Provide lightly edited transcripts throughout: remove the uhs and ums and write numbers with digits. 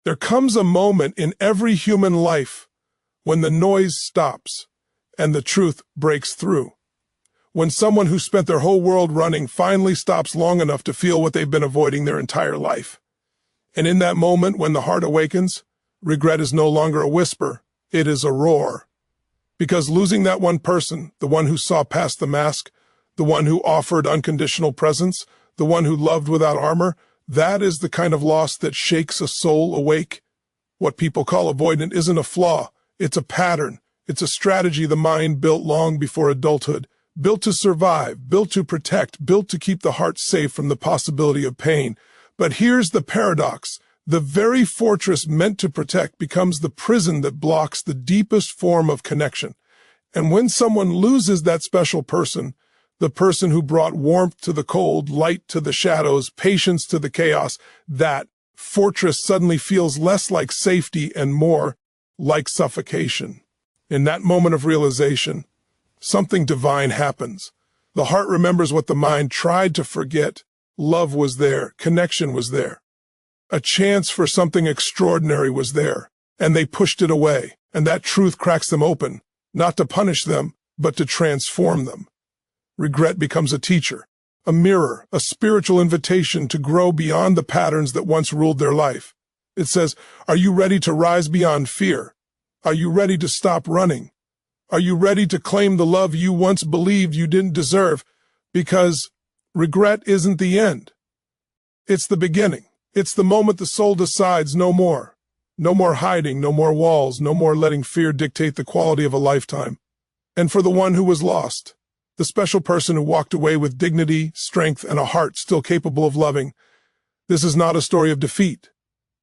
There comes a moment in every human life when the noise stops and the truth breaks through. When someone who spent their whole world running finally stops long enough to feel what they've been avoiding their entire life. And in that moment, when the heart awakens, regret is no longer a whisper, it is a roar. Because losing that one person, the one who saw past the mask, the one who offered unconditional presence, the one who loved without armor, that is the kind of loss that shakes a soul awake. What people call avoidant isn't a flaw, it's a pattern. It's a strategy the mind built long before adulthood, built to survive, built to protect, built to keep the heart safe from the possibility of pain. But here's the paradox. The very fortress meant to protect becomes the prison that blocks the deepest form of connection. And when someone loses that special person, the person who brought warmth to the cold, light to the shadows, patience to the chaos, that fortress suddenly feels less like safety and more like suffocation. In that moment of realization, something divine happens. The heart remembers what the mind tried to forget. Love was there, connection was there. A chance for something extraordinary was there, and they pushed it away, and that truth cracks them open, not to punish them, but to transform them. Regret becomes a teacher, a mirror, a spiritual invitation to grow beyond the patterns that once ruled their life. It says, are you ready to rise beyond fear? Are you ready to stop running? Are you ready to claim the love you once believed you didn't deserve? Because regret isn't the end. It's the beginning. It's the moment the soul decides no more. No more hiding, no more walls, no more letting fear dictate the quality of a lifetime. And for the one who was lost, the special person who walked away with dignity, strength, and a heart still capable of loving, this is not a story of defeat.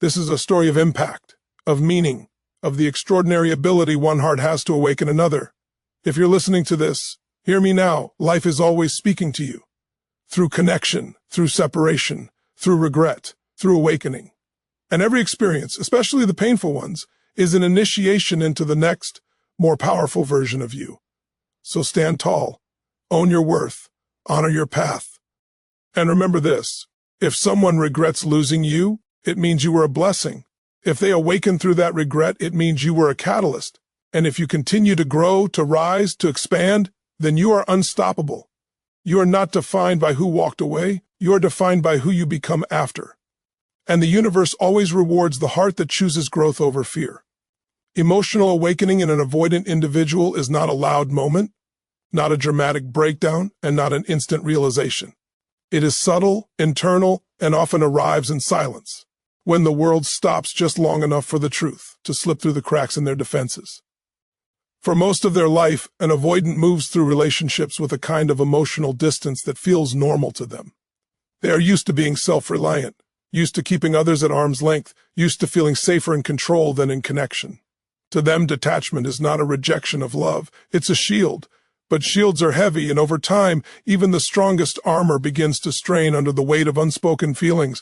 This is a story of impact, of meaning, of the extraordinary ability one heart has to awaken another. If you're listening to this, hear me now. Life is always speaking to you. Through connection, through separation, through regret, through awakening. And every experience, especially the painful ones, is an initiation into the next, more powerful version of you. So stand tall, own your worth, honor your path. And remember this, if someone regrets losing you, it means you were a blessing. If they awaken through that regret, it means you were a catalyst. And if you continue to grow, to rise, to expand, then you are unstoppable. You are not defined by who walked away. You are defined by who you become after. And the universe always rewards the heart that chooses growth over fear. Emotional awakening in an avoidant individual is not a loud moment, not a dramatic breakdown, and not an instant realization. It is subtle, internal, and often arrives in silence, when the world stops just long enough for the truth to slip through the cracks in their defenses. For most of their life, an avoidant moves through relationships with a kind of emotional distance that feels normal to them. They are used to being self-reliant, used to keeping others at arm's length, used to feeling safer in control than in connection. To them, detachment is not a rejection of love, it's a shield. But shields are heavy, and over time, even the strongest armor begins to strain under the weight of unspoken feelings.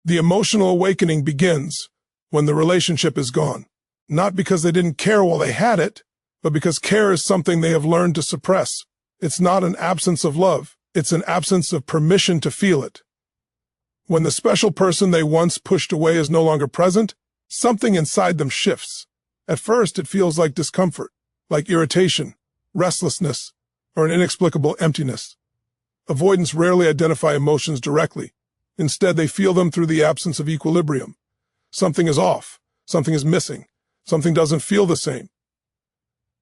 The emotional awakening begins when the relationship is gone, not because they didn't care while they had it, but because care is something they have learned to suppress. It's not an absence of love, it's an absence of permission to feel it. When the special person they once pushed away is no longer present, something inside them shifts. At first, it feels like discomfort, like irritation, restlessness, or an inexplicable emptiness. Avoidants rarely identify emotions directly. Instead, they feel them through the absence of equilibrium. Something is off, something is missing, something doesn't feel the same.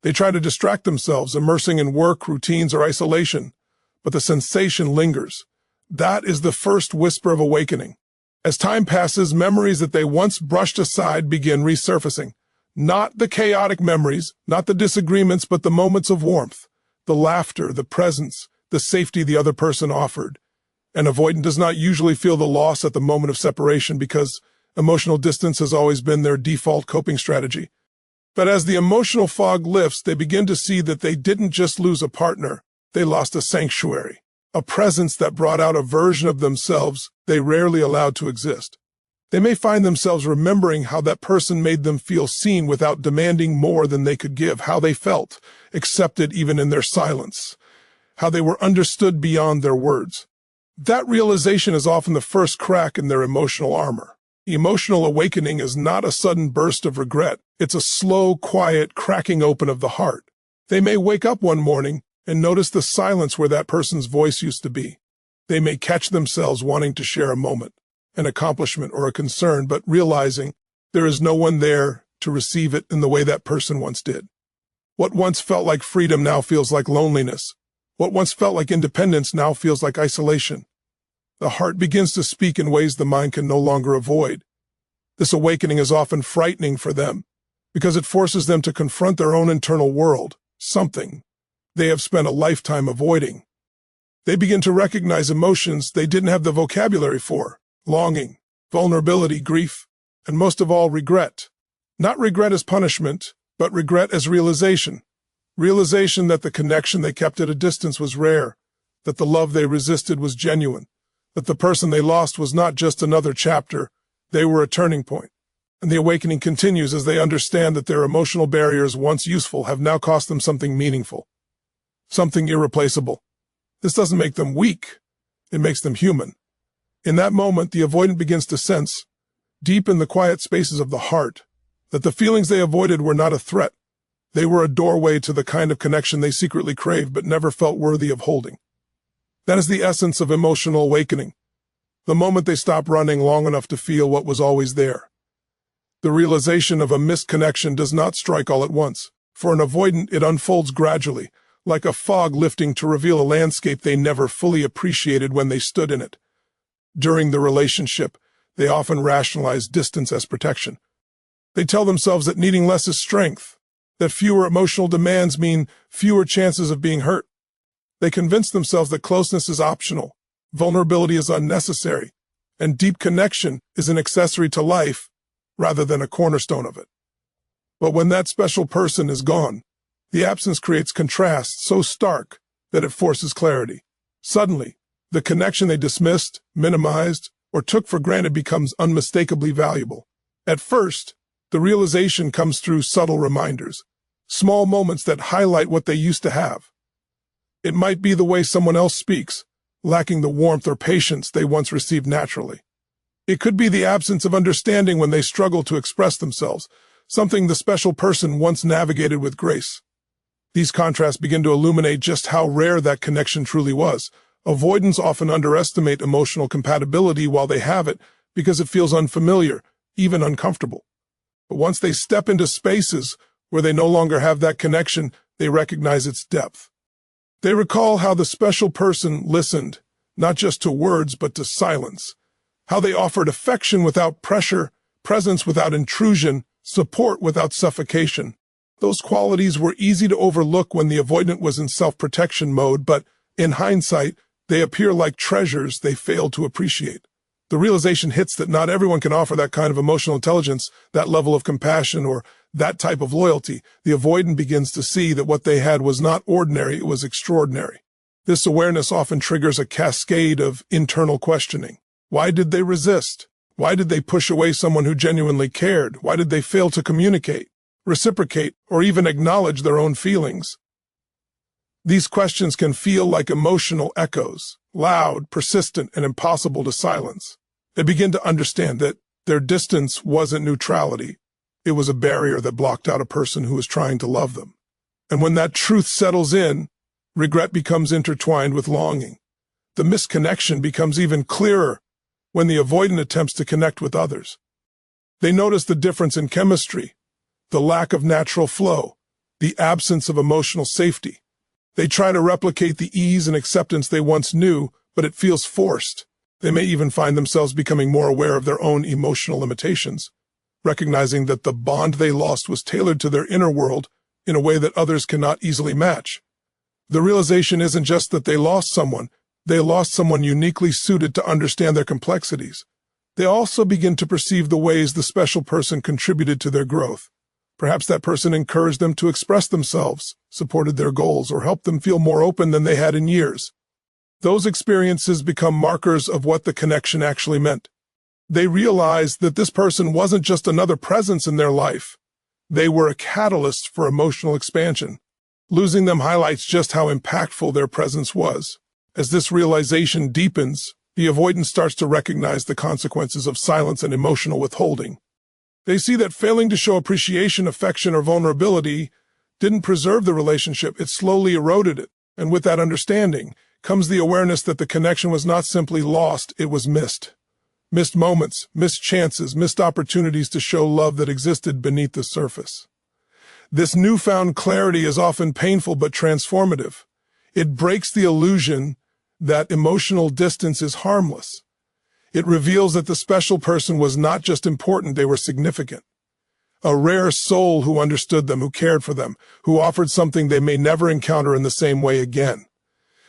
They try to distract themselves, immersing in work, routines, or isolation, but the sensation lingers. That is the first whisper of awakening. As time passes, memories that they once brushed aside begin resurfacing. Not the chaotic memories, not the disagreements, but the moments of warmth, the laughter, the presence, the safety the other person offered. An avoidant does not usually feel the loss at the moment of separation because emotional distance has always been their default coping strategy. But as the emotional fog lifts, they begin to see that they didn't just lose a partner, they lost a sanctuary, a presence that brought out a version of themselves they rarely allowed to exist. They may find themselves remembering how that person made them feel seen without demanding more than they could give, how they felt, accepted even in their silence, how they were understood beyond their words. That realization is often the first crack in their emotional armor. Emotional awakening is not a sudden burst of regret. It's a slow, quiet cracking open of the heart. They may wake up one morning and notice the silence where that person's voice used to be. They may catch themselves wanting to share a moment, an accomplishment, or a concern, but realizing there is no one there to receive it in the way that person once did. What once felt like freedom now feels like loneliness. What once felt like independence now feels like isolation. The heart begins to speak in ways the mind can no longer avoid. This awakening is often frightening for them because it forces them to confront their own internal world, something they have spent a lifetime avoiding. They begin to recognize emotions they didn't have the vocabulary for: longing, vulnerability, grief, and most of all, regret. Not regret as punishment, but regret as realization. Realization that the connection they kept at a distance was rare, that the love they resisted was genuine, that the person they lost was not just another chapter, they were a turning point. And the awakening continues as they understand that their emotional barriers, once useful, have now cost them something meaningful, something irreplaceable. This doesn't make them weak, it makes them human. In that moment, the avoidant begins to sense, deep in the quiet spaces of the heart, that the feelings they avoided were not a threat. They were a doorway to the kind of connection they secretly craved but never felt worthy of holding. That is the essence of emotional awakening, the moment they stop running long enough to feel what was always there. The realization of a missed connection does not strike all at once. For an avoidant, it unfolds gradually, like a fog lifting to reveal a landscape they never fully appreciated when they stood in it. During the relationship, they often rationalize distance as protection. They tell themselves that needing less is strength, that fewer emotional demands mean fewer chances of being hurt. They convince themselves that closeness is optional, vulnerability is unnecessary, and deep connection is an accessory to life rather than a cornerstone of it. But when that special person is gone, the absence creates contrast so stark that it forces clarity. Suddenly, the connection they dismissed, minimized, or took for granted becomes unmistakably valuable. At first, the realization comes through subtle reminders, small moments that highlight what they used to have. It might be the way someone else speaks, lacking the warmth or patience they once received naturally. It could be the absence of understanding when they struggle to express themselves, something the special person once navigated with grace. These contrasts begin to illuminate just how rare that connection truly was. Avoidants often underestimate emotional compatibility while they have it because it feels unfamiliar, even uncomfortable. But once they step into spaces where they no longer have that connection, they recognize its depth. They recall how the special person listened, not just to words but to silence, how they offered affection without pressure, presence without intrusion, support without suffocation. Those qualities were easy to overlook when the avoidant was in self-protection mode, but in hindsight, they appear like treasures they failed to appreciate. The realization hits that not everyone can offer that kind of emotional intelligence, that level of compassion, or that type of loyalty. The avoidant begins to see that what they had was not ordinary, it was extraordinary. This awareness often triggers a cascade of internal questioning. Why did they resist? Why did they push away someone who genuinely cared? Why did they fail to communicate, reciprocate, or even acknowledge their own feelings? These questions can feel like emotional echoes, loud, persistent, and impossible to silence. They begin to understand that their distance wasn't neutrality. It was a barrier that blocked out a person who was trying to love them. And when that truth settles in, regret becomes intertwined with longing. The misconnection becomes even clearer when the avoidant attempts to connect with others. They notice the difference in chemistry, the lack of natural flow, the absence of emotional safety. They try to replicate the ease and acceptance they once knew, but it feels forced. They may even find themselves becoming more aware of their own emotional limitations, recognizing that the bond they lost was tailored to their inner world in a way that others cannot easily match. The realization isn't just that they lost someone uniquely suited to understand their complexities. They also begin to perceive the ways the special person contributed to their growth. Perhaps that person encouraged them to express themselves, supported their goals, or helped them feel more open than they had in years. Those experiences become markers of what the connection actually meant. They realize that this person wasn't just another presence in their life. They were a catalyst for emotional expansion. Losing them highlights just how impactful their presence was. As this realization deepens, The avoidant starts to recognize the consequences of silence and emotional withholding. They see that failing to show appreciation, affection, or vulnerability didn't preserve the relationship, it slowly eroded it. And with that understanding comes the awareness that the connection was not simply lost, it was missed. Missed moments, missed chances, missed opportunities to show love that existed beneath the surface. This newfound clarity is often painful but transformative. It breaks the illusion that emotional distance is harmless. It reveals that the special person was not just important, they were significant. A rare soul who understood them, who cared for them, who offered something they may never encounter in the same way again.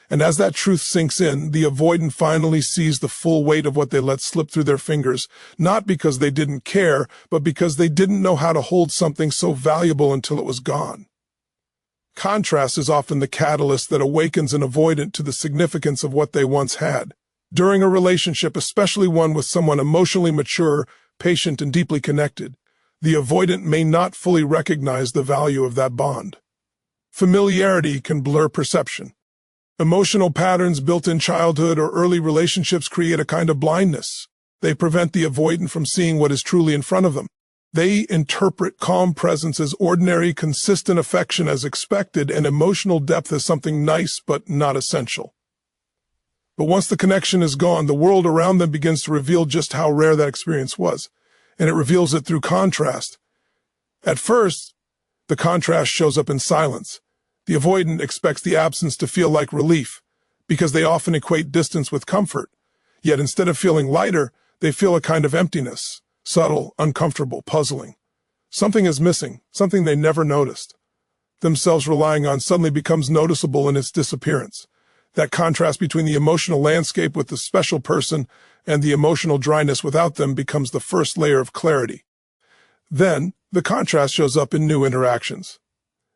And as that truth sinks in, the avoidant finally sees the full weight of what they let slip through their fingers, not because they didn't care, but because they didn't know how to hold something so valuable until it was gone. Contrast is often the catalyst that awakens an avoidant to the significance of what they once had. During a relationship, especially one with someone emotionally mature, patient, and deeply connected, the avoidant may not fully recognize the value of that bond. Familiarity can blur perception. Emotional patterns built in childhood or early relationships create a kind of blindness. They prevent the avoidant from seeing what is truly in front of them. They interpret calm presence as ordinary, consistent affection as expected, and emotional depth as something nice but not essential. But once the connection is gone, the world around them begins to reveal just how rare that experience was, and it reveals it through contrast. At first, the contrast shows up in silence. The avoidant expects the absence to feel like relief, because they often equate distance with comfort. Yet instead of feeling lighter, they feel a kind of emptiness. Subtle, uncomfortable, puzzling. Something is missing, something they never noticed. Themselves relying on suddenly becomes noticeable in its disappearance. That contrast between the emotional landscape with the special person and the emotional dryness without them becomes the first layer of clarity. Then, the contrast shows up in new interactions.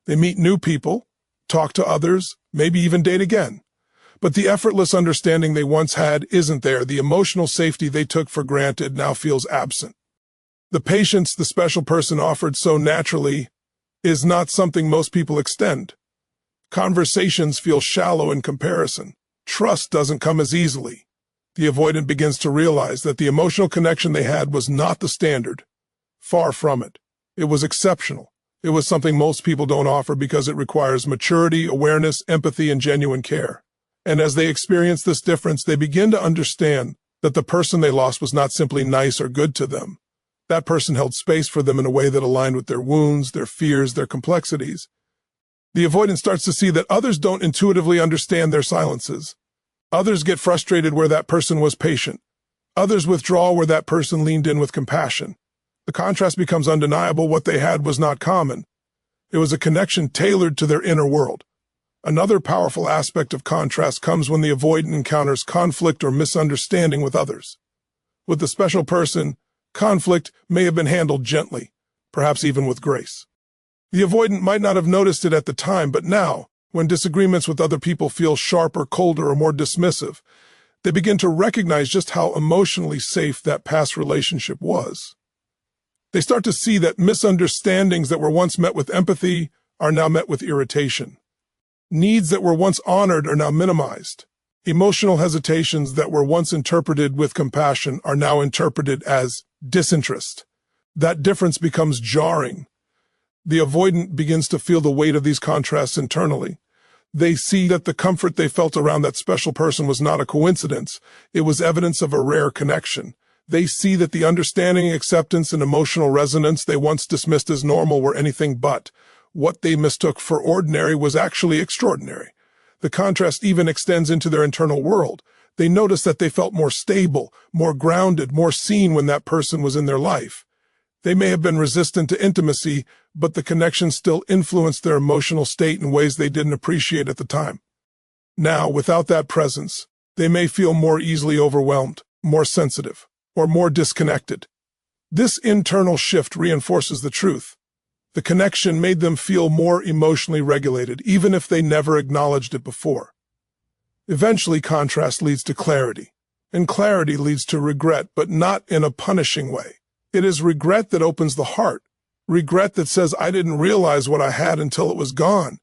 They meet new people, talk to others, maybe even date again. But the effortless understanding they once had isn't there. The emotional safety they took for granted now feels absent. The patience the special person offered so naturally is not something most people extend. Conversations feel shallow in comparison. Trust doesn't come as easily. The avoidant begins to realize that the emotional connection they had was not the standard. Far from it. It was exceptional. It was something most people don't offer because it requires maturity, awareness, empathy, and genuine care. And as they experience this difference, they begin to understand that the person they lost was not simply nice or good to them. That person held space for them in a way that aligned with their wounds, their fears, their complexities. The avoidant starts to see that others don't intuitively understand their silences. Others get frustrated where that person was patient. Others withdraw where that person leaned in with compassion. The contrast becomes undeniable. What they had was not common. It was a connection tailored to their inner world. Another powerful aspect of contrast comes when the avoidant encounters conflict or misunderstanding with others. With the special person, conflict may have been handled gently, perhaps even with grace. The avoidant might not have noticed it at the time, but now, when disagreements with other people feel sharper, colder, or more dismissive, they begin to recognize just how emotionally safe that past relationship was. They start to see that misunderstandings that were once met with empathy are now met with irritation. Needs that were once honored are now minimized. Emotional hesitations that were once interpreted with compassion are now interpreted as disinterest. That difference becomes jarring. The avoidant begins to feel the weight of these contrasts internally. They see that the comfort they felt around that special person was not a coincidence. It was evidence of a rare connection. They see that the understanding, acceptance, and emotional resonance they once dismissed as normal were anything but. What they mistook for ordinary was actually extraordinary. The contrast even extends into their internal world. They notice that they felt more stable, more grounded, more seen when that person was in their life. They may have been resistant to intimacy, but the connection still influenced their emotional state in ways they didn't appreciate at the time. Now, without that presence, they may feel more easily overwhelmed, more sensitive, or more disconnected. This internal shift reinforces the truth. The connection made them feel more emotionally regulated, even if they never acknowledged it before. Eventually, contrast leads to clarity, and clarity leads to regret, but not in a punishing way. It is regret that opens the heart, regret that says, I didn't realize what I had until it was gone,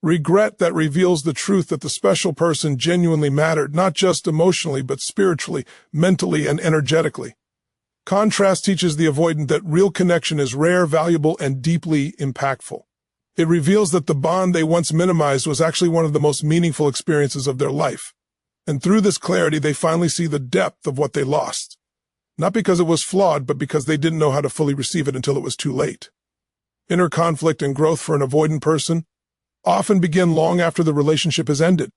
Regret that reveals the truth that the special person genuinely mattered, not just emotionally, but spiritually, mentally, and energetically. Contrast teaches the avoidant that real connection is rare, valuable, and deeply impactful. It reveals that the bond they once minimized was actually one of the most meaningful experiences of their life. And through this clarity, they finally see the depth of what they lost. Not because it was flawed, but because they didn't know how to fully receive it until it was too late. Inner conflict and growth for an avoidant person often begin long after the relationship has ended.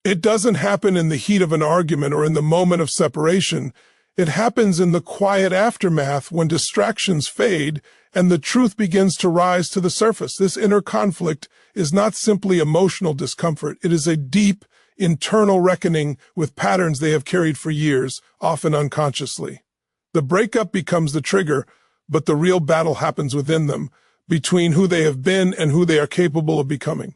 It doesn't happen in the heat of an argument or in the moment of separation. It happens in the quiet aftermath when distractions fade and the truth begins to rise to the surface. This inner conflict is not simply emotional discomfort. It is a deep, internal reckoning with patterns they have carried for years, often unconsciously. The breakup becomes the trigger, but the real battle happens within them, between who they have been and who they are capable of becoming.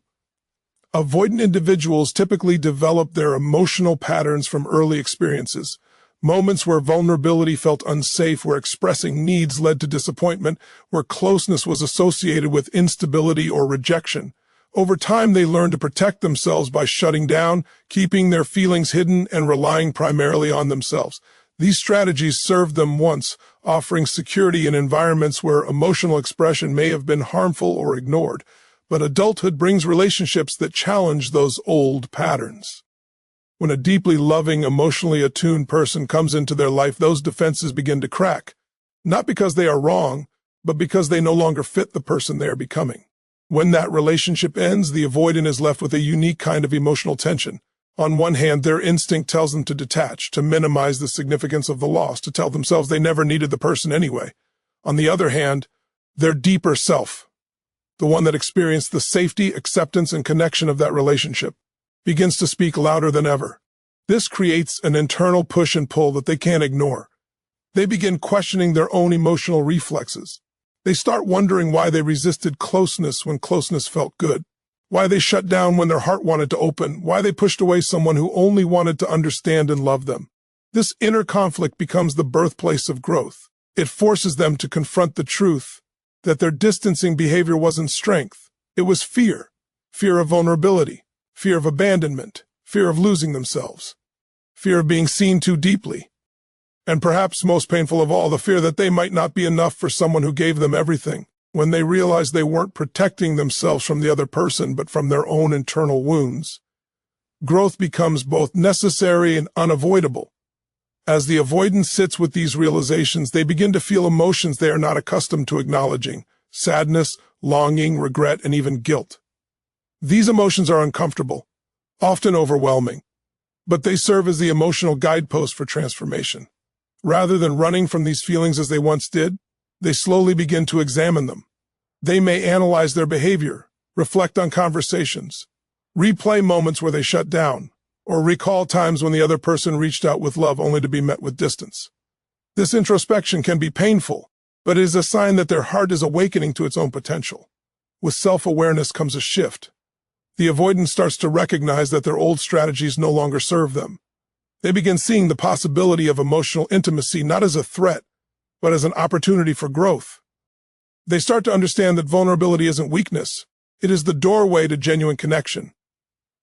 Avoidant individuals typically develop their emotional patterns from early experiences, moments where vulnerability felt unsafe, where expressing needs led to disappointment, where closeness was associated with instability or rejection. Over time, they learn to protect themselves by shutting down, keeping their feelings hidden, and relying primarily on themselves. These strategies served them once, offering security in environments where emotional expression may have been harmful or ignored. But adulthood brings relationships that challenge those old patterns. When a deeply loving, emotionally attuned person comes into their life, those defenses begin to crack. Not because they are wrong, but because they no longer fit the person they are becoming. When that relationship ends, the avoidant is left with a unique kind of emotional tension. On one hand, their instinct tells them to detach, to minimize the significance of the loss, to tell themselves they never needed the person anyway. On the other hand, their deeper self, the one that experienced the safety, acceptance, and connection of that relationship, begins to speak louder than ever. This creates an internal push and pull that they can't ignore. They begin questioning their own emotional reflexes. They start wondering why they resisted closeness when closeness felt good, why they shut down when their heart wanted to open, why they pushed away someone who only wanted to understand and love them. This inner conflict becomes the birthplace of growth. It forces them to confront the truth that their distancing behavior wasn't strength. It was fear. Fear of vulnerability, fear of abandonment, fear of losing themselves, fear of being seen too deeply. And perhaps most painful of all, the fear that they might not be enough for someone who gave them everything. When they realize they weren't protecting themselves from the other person, but from their own internal wounds, growth becomes both necessary and unavoidable. As the avoidant sits with these realizations, they begin to feel emotions they are not accustomed to acknowledging: sadness, longing, regret, and even guilt. These emotions are uncomfortable, often overwhelming, but they serve as the emotional guidepost for transformation. Rather than running from these feelings as they once did, they slowly begin to examine them. They may analyze their behavior, reflect on conversations, replay moments where they shut down, or recall times when the other person reached out with love only to be met with distance. This introspection can be painful, but it is a sign that their heart is awakening to its own potential. With self-awareness comes a shift. The avoidant starts to recognize that their old strategies no longer serve them. They begin seeing the possibility of emotional intimacy not as a threat, but as an opportunity for growth. They start to understand that vulnerability isn't weakness. It is the doorway to genuine connection.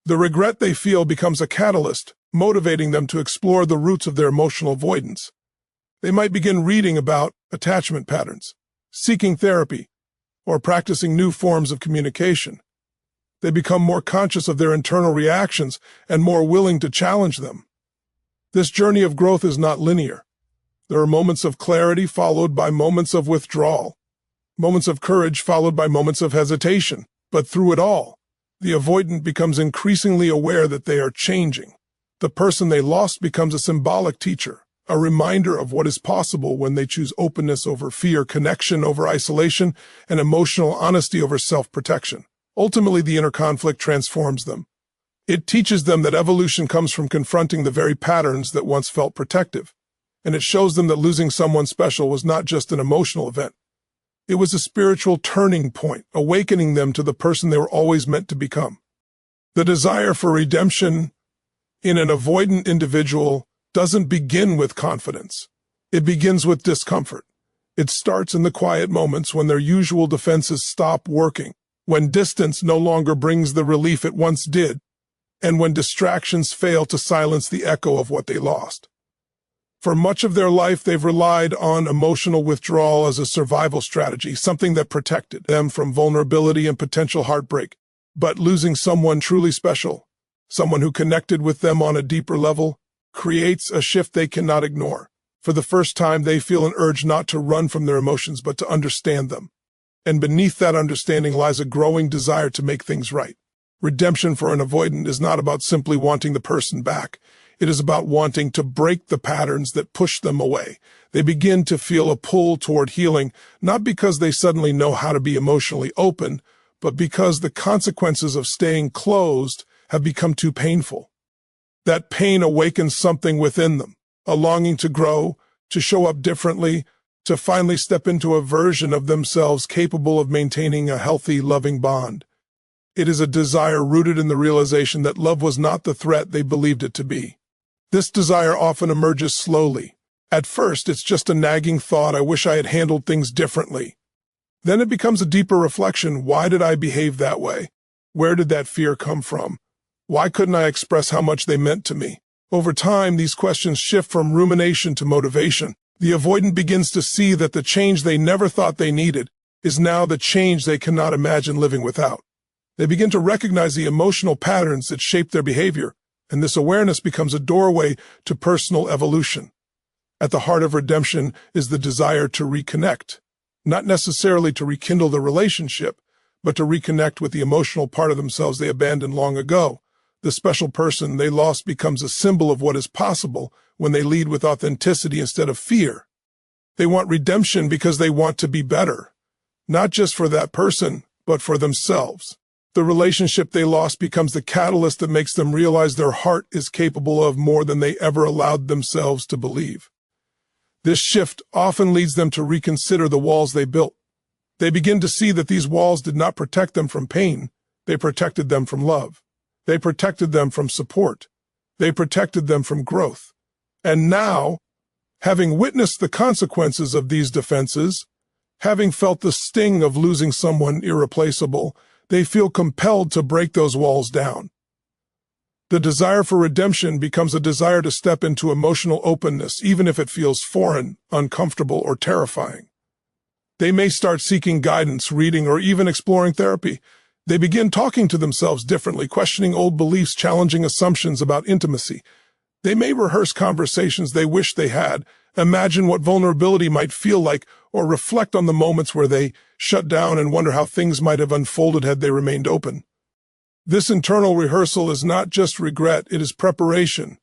The regret they feel becomes a catalyst, motivating them to explore the roots of their emotional avoidance. They might begin reading about attachment patterns, seeking therapy, or practicing new forms of communication. They become more conscious of their internal reactions and more willing to challenge them. This journey of growth is not linear. There are moments of clarity followed by moments of withdrawal, moments of courage followed by moments of hesitation. But through it all, the avoidant becomes increasingly aware that they are changing. The person they lost becomes a symbolic teacher, a reminder of what is possible when they choose openness over fear, connection over isolation, and emotional honesty over self-protection. Ultimately, the inner conflict transforms them. It teaches them that evolution comes from confronting the very patterns that once felt protective. And it shows them that losing someone special was not just an emotional event. It was a spiritual turning point, awakening them to the person they were always meant to become. The desire for redemption in an avoidant individual doesn't begin with confidence. It begins with discomfort. It starts in the quiet moments when their usual defenses stop working, when distance no longer brings the relief it once did, and when distractions fail to silence the echo of what they lost. For much of their life, they've relied on emotional withdrawal as a survival strategy, something that protected them from vulnerability and potential heartbreak. But losing someone truly special, someone who connected with them on a deeper level, creates a shift they cannot ignore. For the first time, they feel an urge not to run from their emotions, but to understand them. And beneath that understanding lies a growing desire to make things right. Redemption for an avoidant is not about simply wanting the person back. It is about wanting to break the patterns that push them away. They begin to feel a pull toward healing, not because they suddenly know how to be emotionally open, but because the consequences of staying closed have become too painful. That pain awakens something within them, a longing to grow, to show up differently, to finally step into a version of themselves capable of maintaining a healthy, loving bond. It is a desire rooted in the realization that love was not the threat they believed it to be. This desire often emerges slowly. At first, it's just a nagging thought, I wish I had handled things differently. Then it becomes a deeper reflection, why did I behave that way? Where did that fear come from? Why couldn't I express how much they meant to me? Over time, these questions shift from rumination to motivation. The avoidant begins to see that the change they never thought they needed is now the change they cannot imagine living without. They begin to recognize the emotional patterns that shape their behavior, and this awareness becomes a doorway to personal evolution. At the heart of redemption is the desire to reconnect, not necessarily to rekindle the relationship, but to reconnect with the emotional part of themselves they abandoned long ago. The special person they lost becomes a symbol of what is possible when they lead with authenticity instead of fear. They want redemption because they want to be better, not just for that person, but for themselves. The relationship they lost becomes the catalyst that makes them realize their heart is capable of more than they ever allowed themselves to believe. This shift often leads them to reconsider the walls they built. They begin to see that these walls did not protect them from pain. They protected them from love. They protected them from support. They protected them from growth. And now, having witnessed the consequences of these defenses, having felt the sting of losing someone irreplaceable, they feel compelled to break those walls down. The desire for redemption becomes a desire to step into emotional openness, even if it feels foreign, uncomfortable, or terrifying. They may start seeking guidance, reading, or even exploring therapy. They begin talking to themselves differently, questioning old beliefs, challenging assumptions about intimacy. They may rehearse conversations they wish they had, imagine what vulnerability might feel like, or reflect on the moments where they shut down and wonder how things might have unfolded had they remained open. This internal rehearsal is not just regret, it is preparation.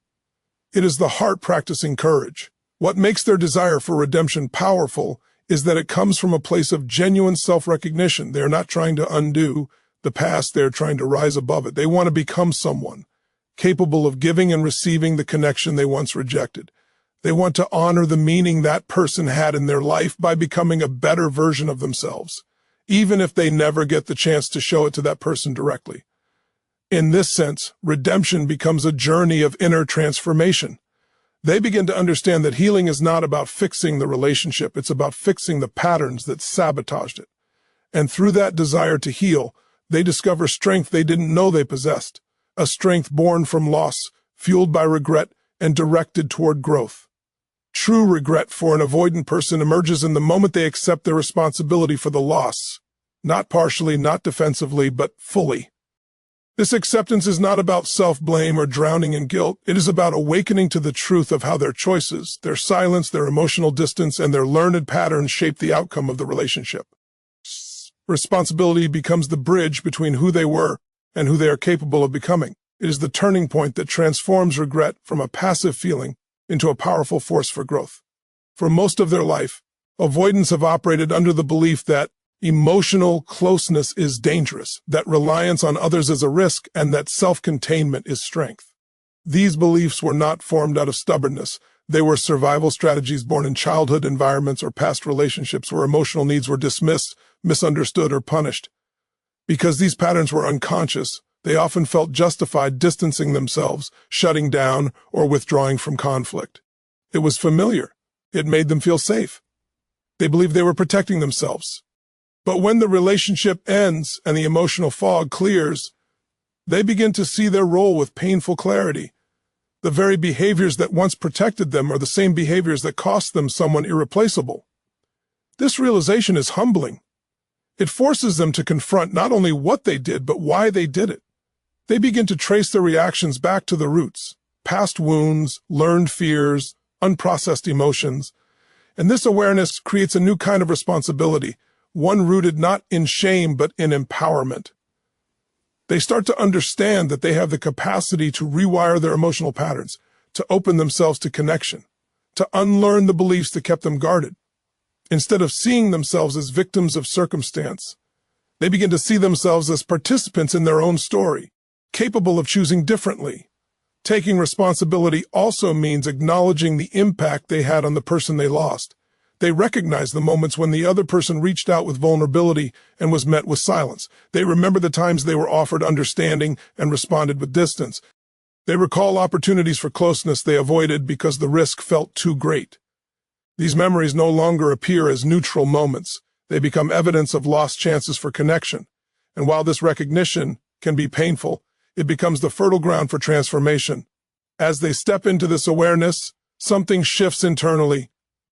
It is the heart practicing courage. What makes their desire for redemption powerful is that it comes from a place of genuine self-recognition. They are not trying to undo the past, they are trying to rise above it. They want to become someone capable of giving and receiving the connection they once rejected. They want to honor the meaning that person had in their life by becoming a better version of themselves, even if they never get the chance to show it to that person directly. In this sense, redemption becomes a journey of inner transformation. They begin to understand that healing is not about fixing the relationship, it's about fixing the patterns that sabotaged it. And through that desire to heal, they discover strength they didn't know they possessed, a strength born from loss, fueled by regret, and directed toward growth. True regret for an avoidant person emerges in the moment they accept their responsibility for the loss, not partially, not defensively, but fully. This acceptance is not about self-blame or drowning in guilt. It is about awakening to the truth of how their choices, their silence, their emotional distance, and their learned patterns shape the outcome of the relationship. Responsibility becomes the bridge between who they were and who they are capable of becoming. It is the turning point that transforms regret from a passive feeling into a powerful force for growth. For most of their life, avoidants have operated under the belief that emotional closeness is dangerous, that reliance on others is a risk, and that self-containment is strength. These beliefs were not formed out of stubbornness. They were survival strategies born in childhood environments or past relationships where emotional needs were dismissed, misunderstood, or punished. Because these patterns were unconscious, they often felt justified distancing themselves, shutting down, or withdrawing from conflict. It was familiar. It made them feel safe. They believed they were protecting themselves. But when the relationship ends and the emotional fog clears, they begin to see their role with painful clarity. The very behaviors that once protected them are the same behaviors that cost them someone irreplaceable. This realization is humbling. It forces them to confront not only what they did, but why they did it. They begin to trace their reactions back to the roots, past wounds, learned fears, unprocessed emotions. And this awareness creates a new kind of responsibility, one rooted not in shame, but in empowerment. They start to understand that they have the capacity to rewire their emotional patterns, to open themselves to connection, to unlearn the beliefs that kept them guarded. Instead of seeing themselves as victims of circumstance, they begin to see themselves as participants in their own story, capable of choosing differently. Taking responsibility also means acknowledging the impact they had on the person they lost. They recognize the moments when the other person reached out with vulnerability and was met with silence. They remember the times they were offered understanding and responded with distance. They recall opportunities for closeness they avoided because the risk felt too great. These memories no longer appear as neutral moments. They become evidence of lost chances for connection. And while this recognition can be painful, it becomes the fertile ground for transformation. As they step into this awareness, something shifts internally.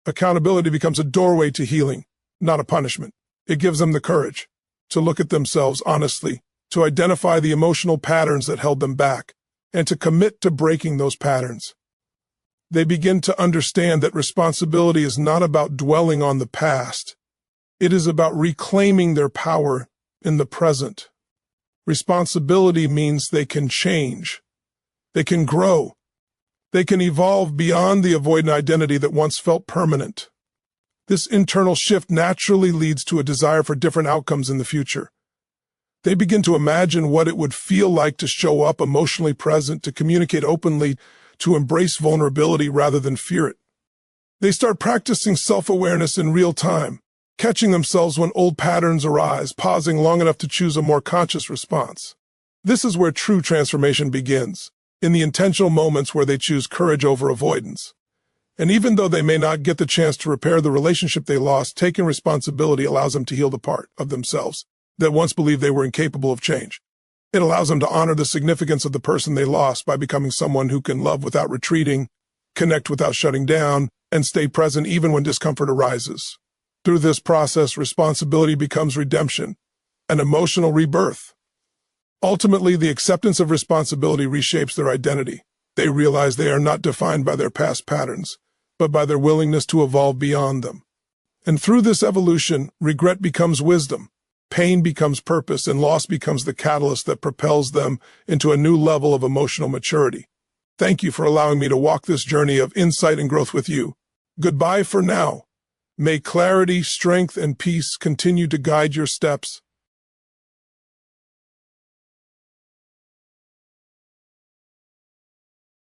Accountability becomes a doorway to healing, not a punishment. It gives them the courage to look at themselves honestly, to identify the emotional patterns that held them back, and to commit to breaking those patterns. They begin to understand that responsibility is not about dwelling on the past. It is about reclaiming their power in the present. Responsibility means they can change. They can grow. They can evolve beyond the avoidant identity that once felt permanent. This internal shift naturally leads to a desire for different outcomes in the future. They begin to imagine what it would feel like to show up emotionally present, to communicate openly, to embrace vulnerability rather than fear it. They start practicing self-awareness in real time, catching themselves when old patterns arise, pausing long enough to choose a more conscious response. This is where true transformation begins, in the intentional moments where they choose courage over avoidance. And even though they may not get the chance to repair the relationship they lost, taking responsibility allows them to heal the part of themselves that once believed they were incapable of change. It allows them to honor the significance of the person they lost by becoming someone who can love without retreating, connect without shutting down, and stay present even when discomfort arises. Through this process, responsibility becomes redemption, an emotional rebirth. Ultimately, the acceptance of responsibility reshapes their identity. They realize they are not defined by their past patterns, but by their willingness to evolve beyond them. And through this evolution, regret becomes wisdom, pain becomes purpose, and loss becomes the catalyst that propels them into a new level of emotional maturity. Thank you for allowing me to walk this journey of insight and growth with you. Goodbye for now. May clarity, strength, and peace continue to guide your steps.